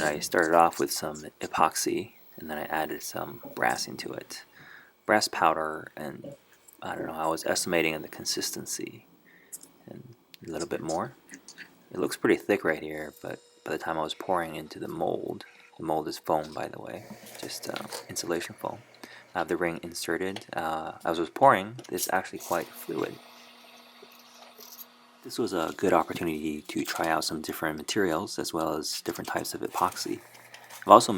I started off with some epoxy, and then I added some brass into it. Brass powder, and I don't know, I was estimating the consistency and a little bit more. It looks pretty thick right here, but by the time I was pouring into the mold is foam, by the way, just insulation foam. I have the ring inserted. As I was pouring, it's actually quite fluid. This was a good opportunity to try out some different materials as well as different types of epoxy. I've also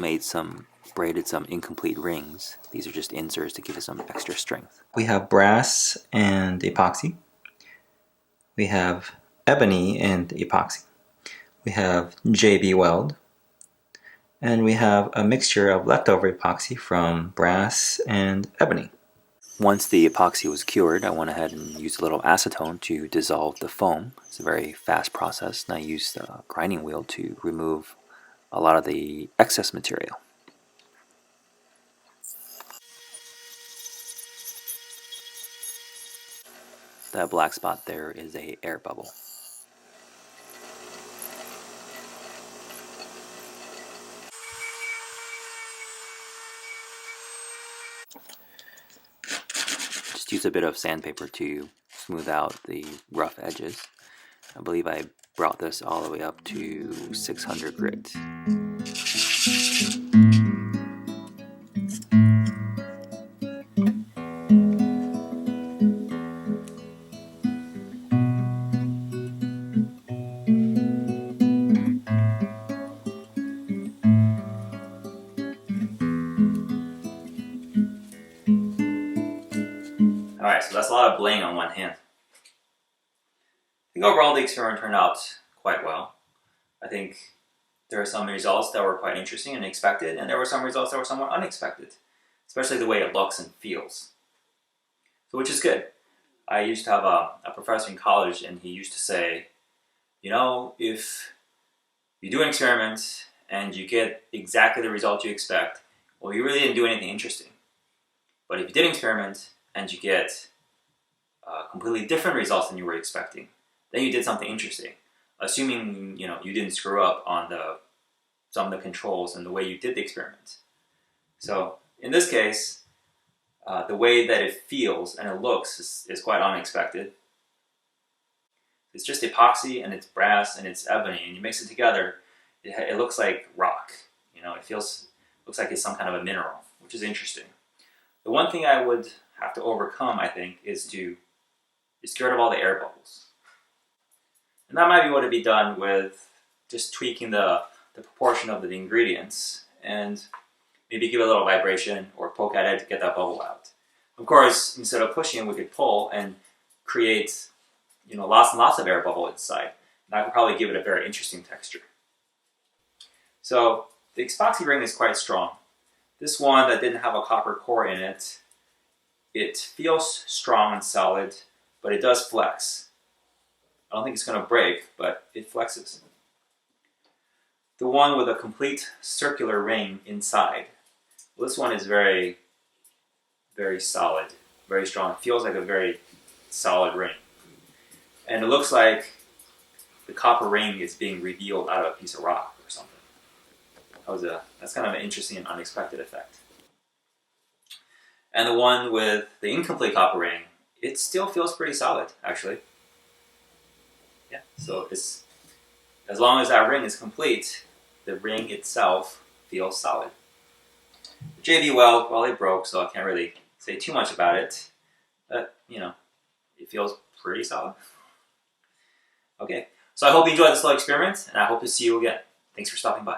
braided some incomplete rings. These are just inserts to give it some extra strength. We have brass and epoxy. We have ebony and epoxy. We have JB Weld. And we have a mixture of leftover epoxy from brass and ebony. Once the epoxy was cured, I went ahead and used a little acetone to dissolve the foam. It's a very fast process, and I used a grinding wheel to remove a lot of the excess material. That black spot there is an air bubble. Just use a bit of sandpaper to smooth out the rough edges. I believe I brought this all the way up to 600 grit. Alright, so that's a lot of bling on one hand. I think overall the experiment turned out quite well. I think there are some results that were quite interesting and expected, and there were some results that were somewhat unexpected, especially the way it looks and feels. So, which is good. I used to have a professor in college, and he used to say, you know, if you do an experiment and you get exactly the result you expect, well, you really didn't do anything interesting. But if you did an experiment and you get completely different results than you were expecting, then you did something interesting. Assuming you didn't screw up on some of the controls and the way you did the experiment. So in this case, the way that it feels and it looks is quite unexpected. It's just epoxy and it's brass and it's ebony, and you mix it together, it looks like rock. It looks like it's some kind of a mineral, which is interesting. The one thing I would have to overcome, I think, is to get rid of all the air bubbles. And that might be what would be done with just tweaking the proportion of the ingredients and maybe give it a little vibration or poke at it to get that bubble out. Of course, instead of pushing, we could pull and create lots and lots of air bubble inside. And that could probably give it a very interesting texture. So the epoxy ring is quite strong. This one that didn't have a copper core in it, it feels strong and solid, but it does flex. I don't think it's going to break, but it flexes. The one with a complete circular ring inside, well, this one is very, very solid, very strong. It feels like a very solid ring. And it looks like the copper ring is being revealed out of a piece of rock or something. That's kind of an interesting and unexpected effect. And the one with the incomplete copper ring, it still feels pretty solid, actually. Yeah, so as long as that ring is complete, the ring itself feels solid. JB Weld, well, it broke, so I can't really say too much about it. But, it feels pretty solid. Okay, so I hope you enjoyed this little experiment, and I hope to see you again. Thanks for stopping by.